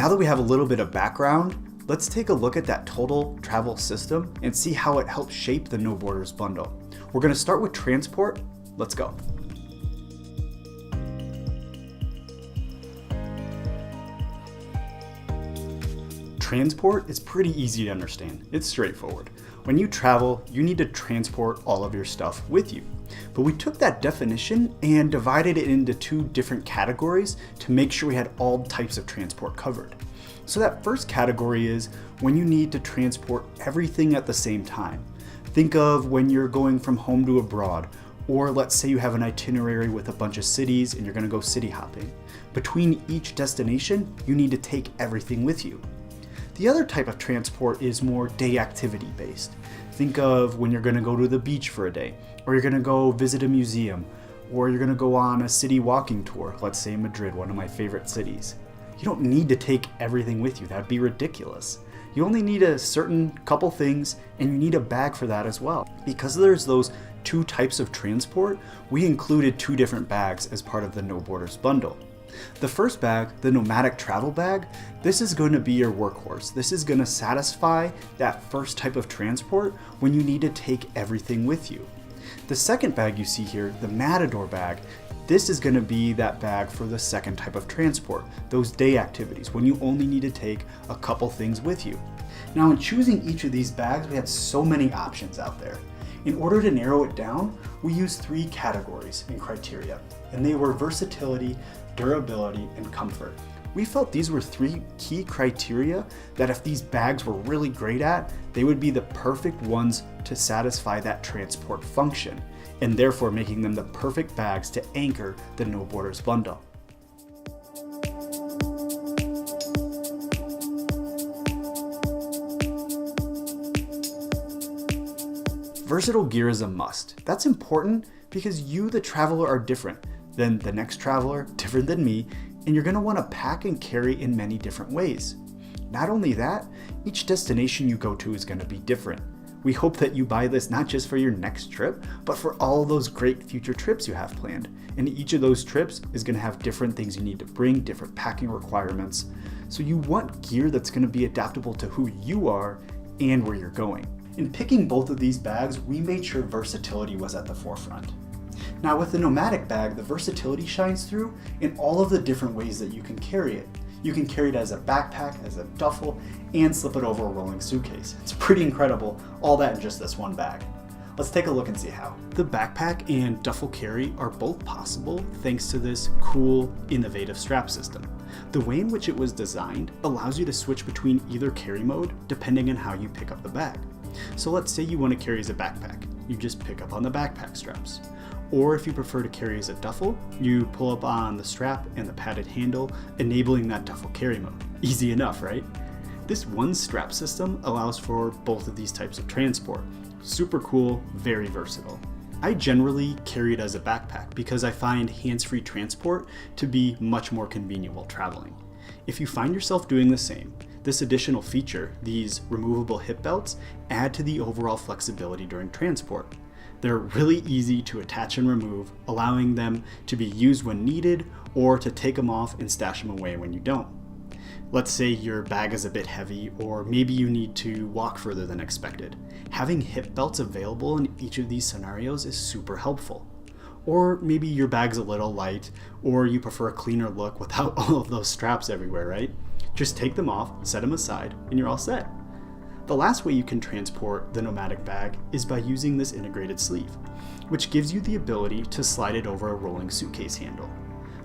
Now that we have a little bit of background, let's take a look at that total travel system and see how it helps shape the No Borders bundle. We're going to start with transport. Let's go. Transport is pretty easy to understand. It's straightforward. When you travel, you need to transport all of your stuff with you. But we took that definition and divided it into two different categories to make sure we had all types of transport covered. So that first category is when you need to transport everything at the same time. Think of when you're going from home to abroad, or let's say you have an itinerary with a bunch of cities and you're going to go city hopping. Between each destination, you need to take everything with you. The other type of transport is more day activity based. Think of when you're going to go to the beach for a day, or you're going to go visit a museum, or you're going to go on a city walking tour, let's say Madrid, one of my favorite cities. You don't need to take everything with you. That'd be ridiculous. You only need a certain couple things, and you need a bag for that as well. Because there's those two types of transport, we included two different bags as part of the No Borders bundle. The first bag, the nomadic travel bag, this is going to be your workhorse. This is going to satisfy that first type of transport when you need to take everything with you. The second bag you see here, the Matador bag, this is going to be that bag for the second type of transport, those day activities, when you only need to take a couple things with you. Now in choosing each of these bags, we had so many options out there. In order to narrow it down, we used three categories and criteria, and they were versatility, durability, and comfort. We felt these were three key criteria that if these bags were really great at, they would be the perfect ones to satisfy that transport function, and therefore making them the perfect bags to anchor the No Borders bundle. Versatile gear is a must. That's important because you, the traveler, are different than the next traveler, different than me, and you're going to want to pack and carry in many different ways. Not only that, each destination you go to is going to be different. We hope that you buy this not just for your next trip, but for all those great future trips you have planned. And each of those trips is going to have different things you need to bring, different packing requirements. So you want gear that's going to be adaptable to who you are and where you're going. In picking both of these bags, we made sure versatility was at the forefront. Now with the nomadic bag, the versatility shines through in all of the different ways that you can carry it. You can carry it as a backpack, as a duffel, and slip it over a rolling suitcase. It's pretty incredible, all that in just this one bag. Let's take a look and see how. The backpack and duffel carry are both possible thanks to this cool, innovative strap system. The way in which it was designed allows you to switch between either carry mode depending on how you pick up the bag. So let's say you want to carry as a backpack. You just pick up on the backpack straps. Or if you prefer to carry as a duffel, you pull up on the strap and the padded handle, enabling that duffel carry mode. Easy enough, right? This one strap system allows for both of these types of transport. Super cool, very versatile. I generally carry it as a backpack because I find hands-free transport to be much more convenient while traveling. If you find yourself doing the same, this additional feature, these removable hip belts, add to the overall flexibility during transport. They're really easy to attach and remove, allowing them to be used when needed or to take them off and stash them away when you don't. Let's say your bag is a bit heavy or maybe you need to walk further than expected. Having hip belts available in each of these scenarios is super helpful. Or maybe your bag's a little light or you prefer a cleaner look without all of those straps everywhere, right? Just take them off, set them aside, and you're all set. The last way you can transport the nomadic bag is by using this integrated sleeve, which gives you the ability to slide it over a rolling suitcase handle.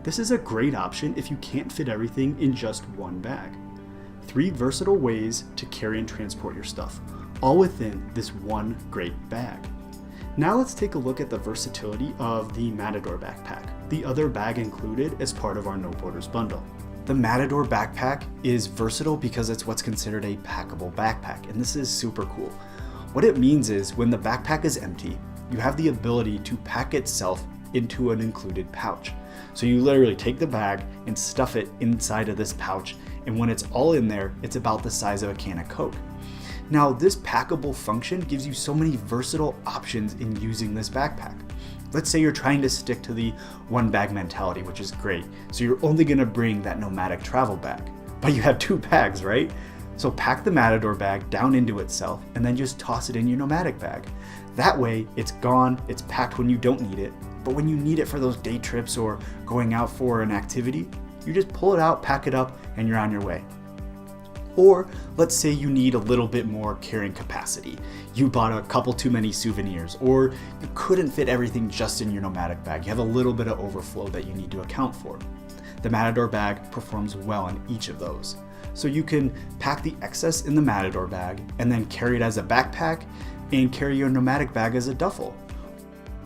This is a great option if you can't fit everything in just one bag. 3 versatile ways to carry and transport your stuff, all within this one great bag. Now let's take a look at the versatility of the Matador backpack, the other bag included as part of our No Borders bundle. The Matador backpack is versatile because it's what's considered a packable backpack, and this is super cool. What it means is when the backpack is empty, you have the ability to pack itself into an included pouch. So you literally take the bag and stuff it inside of this pouch, and when it's all in there, it's about the size of a can of Coke. Now, this packable function gives you so many versatile options in using this backpack. Let's say you're trying to stick to the one bag mentality, which is great. So you're only gonna bring that nomadic travel bag. but you have 2 bags, right? So pack the Matador bag down into itself and then just toss it in your nomadic bag. That way it's gone, it's packed when you don't need it, but when you need it for those day trips or going out for an activity, you just pull it out, pack it up, and you're on your way. Or let's say you need a little bit more carrying capacity. You bought a couple too many souvenirs, or you couldn't fit everything just in your nomadic bag. You have a little bit of overflow that you need to account for. The Matador bag performs well in each of those. So you can pack the excess in the Matador bag and then carry it as a backpack and carry your nomadic bag as a duffel.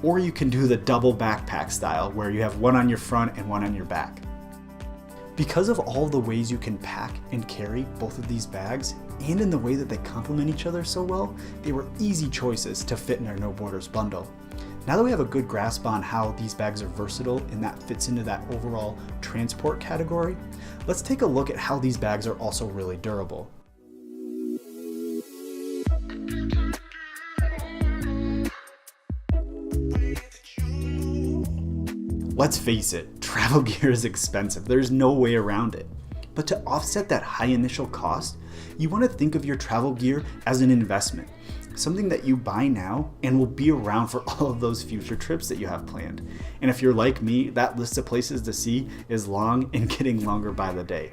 Or you can do the double backpack style where you have one on your front and one on your back. Because of all the ways you can pack and carry both of these bags, and in the way that they complement each other so well, they were easy choices to fit in our No Borders bundle. Now that we have a good grasp on how these bags are versatile and that fits into that overall transport category, let's take a look at how these bags are also really durable. Let's face it, travel gear is expensive. There's no way around it. But to offset that high initial cost, you want to think of your travel gear as an investment, something that you buy now and will be around for all of those future trips that you have planned. And if you're like me, that list of places to see is long and getting longer by the day.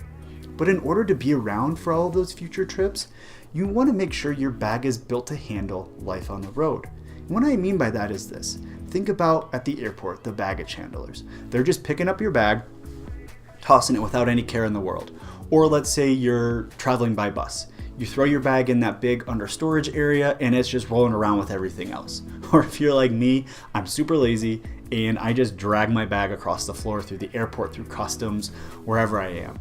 But in order to be around for all of those future trips, you want to make sure your bag is built to handle life on the road. And what I mean by that is this. Think about at the airport, the baggage handlers. They're just picking up your bag, tossing it without any care in the world. Or let's say you're traveling by bus. You throw your bag in that big under storage area and it's just rolling around with everything else. Or if you're like me, I'm super lazy and I just drag my bag across the floor through the airport, through customs, wherever I am.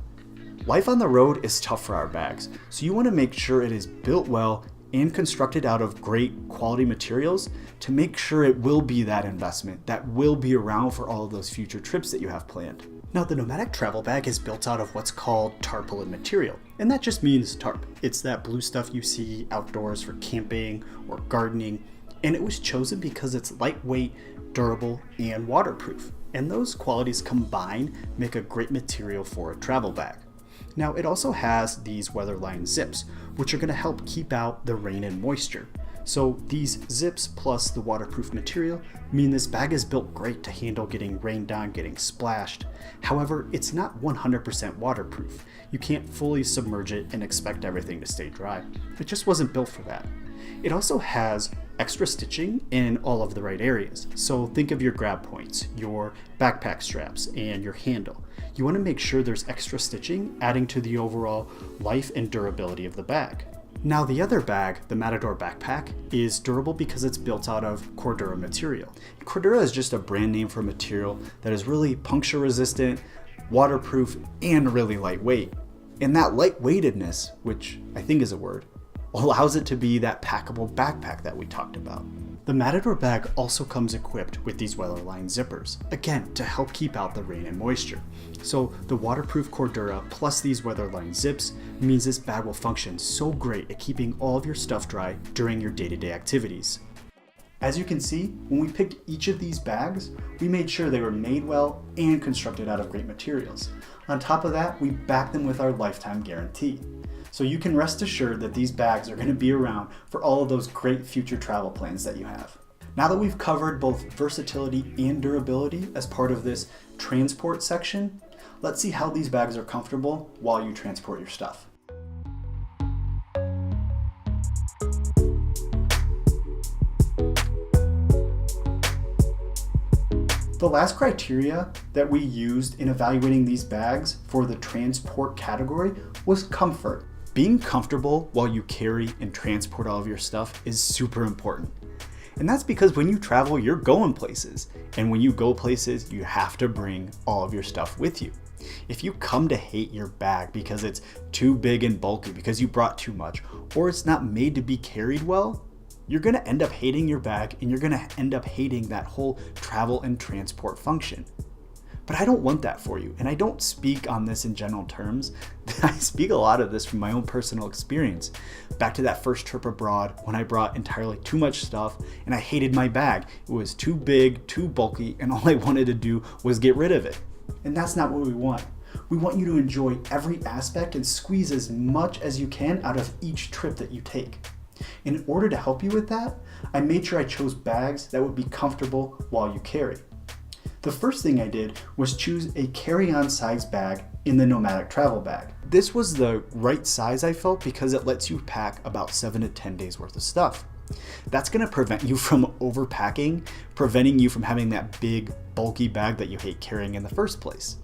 Life on the road is tough for our bags, so you want to make sure it is built well and constructed out of great quality materials to make sure it will be that investment that will be around for all of those future trips that you have planned. Now, the nomadic travel bag is built out of what's called tarpaulin material, and that just means tarp. It's that blue stuff you see outdoors for camping or gardening, and it was chosen because it's lightweight, durable, and waterproof, and those qualities combined make a great material for a travel bag. Now, it also has these weatherline zips, which are going to help keep out the rain and moisture. So these zips plus the waterproof material mean this bag is built great to handle getting rained on, getting splashed. However, it's not 100% waterproof. You can't fully submerge it and expect everything to stay dry. It just wasn't built for that. It also has extra stitching in all of the right areas. So think of your grab points, your backpack straps, and your handle. You want to make sure there's extra stitching, adding to the overall life and durability of the bag. Now the other bag, the Matador backpack, is durable because it's built out of Cordura material. Cordura is just a brand name for material that is really puncture resistant, waterproof, and really lightweight. And that lightweightedness, which I think is a word, allows it to be that packable backpack that we talked about. The Matador bag also comes equipped with these weatherline zippers, again to help keep out the rain and moisture. So the waterproof Cordura plus these weatherline zips means this bag will function so great at keeping all of your stuff dry during your day-to-day activities. As you can see, when we picked each of these bags, we made sure they were made well and constructed out of great materials. On top of that, we backed them with our lifetime guarantee. So you can rest assured that these bags are going to be around for all of those great future travel plans that you have. Now that we've covered both versatility and durability as part of this transport section, let's see how these bags are comfortable while you transport your stuff. The last criteria that we used in evaluating these bags for the transport category was comfort. Being comfortable while you carry and transport all of your stuff is super important. And that's because when you travel, you're going places. And when you go places, you have to bring all of your stuff with you. If you come to hate your bag because it's too big and bulky, because you brought too much, or it's not made to be carried well, you're going to end up hating your bag and you're going to end up hating that whole travel and transport function. But I don't want that for you, and I don't speak on this in general terms. I speak a lot of this from my own personal experience. Back to that first trip abroad when I brought entirely too much stuff and I hated my bag. It was too big, too bulky, and all I wanted to do was get rid of it. And that's not what we want. We want you to enjoy every aspect and squeeze as much as you can out of each trip that you take. In order to help you with that, I made sure I chose bags that would be comfortable while you carry. The first thing I did was choose a carry-on size bag in the Nomatic travel bag. This was the right size I felt because it lets you pack about 7 to 10 days worth of stuff. That's gonna prevent you from overpacking, preventing you from having that big, bulky bag that you hate carrying in the first place.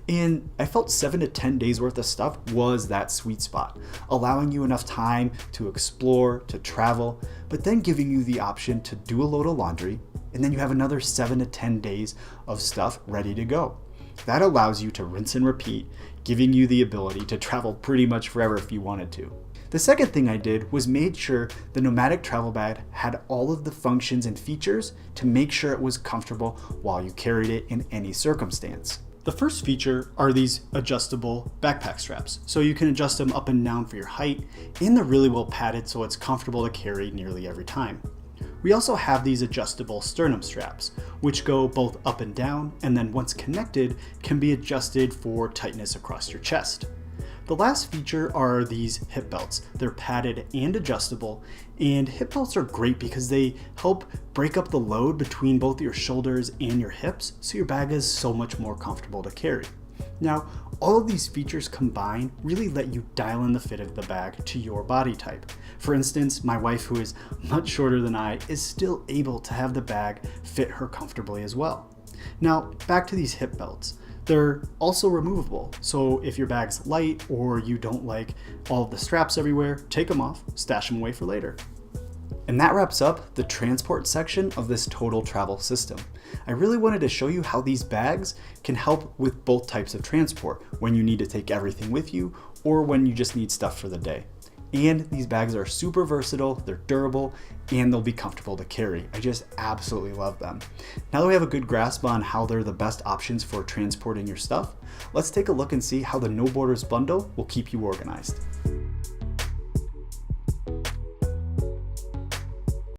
And I felt 7 to 10 days worth of stuff was that sweet spot, allowing you enough time to explore, to travel, but then giving you the option to do a load of laundry, and then you have another 7 to 10 days of stuff ready to go. That allows you to rinse and repeat, giving you the ability to travel pretty much forever if you wanted to. The second thing I did was made sure the Nomatic travel bag had all of the functions and features to make sure it was comfortable while you carried it in any circumstance. The first feature are these adjustable backpack straps. So you can adjust them up and down for your height, and they're really well padded so it's comfortable to carry nearly every time. We also have these adjustable sternum straps, which go both up and down, and then once connected, can be adjusted for tightness across your chest. The last feature are these hip belts. They're padded and adjustable, and hip belts are great because they help break up the load between both your shoulders and your hips, so your bag is so much more comfortable to carry. Now, all of these features combined really let you dial in the fit of the bag to your body type. For instance, my wife, who is much shorter than I, is still able to have the bag fit her comfortably as well. Now, back to these hip belts. They're also removable, so if your bag's light or you don't like all of the straps everywhere, take them off, stash them away for later. And that wraps up the transport section of this total travel system. I really wanted to show you how these bags can help with both types of transport, when you need to take everything with you or when you just need stuff for the day. And these bags are super versatile, they're durable, and they'll be comfortable to carry. I just absolutely love them. Now that we have a good grasp on how they're the best options for transporting your stuff, let's take a look and see how the No Borders bundle will keep you organized.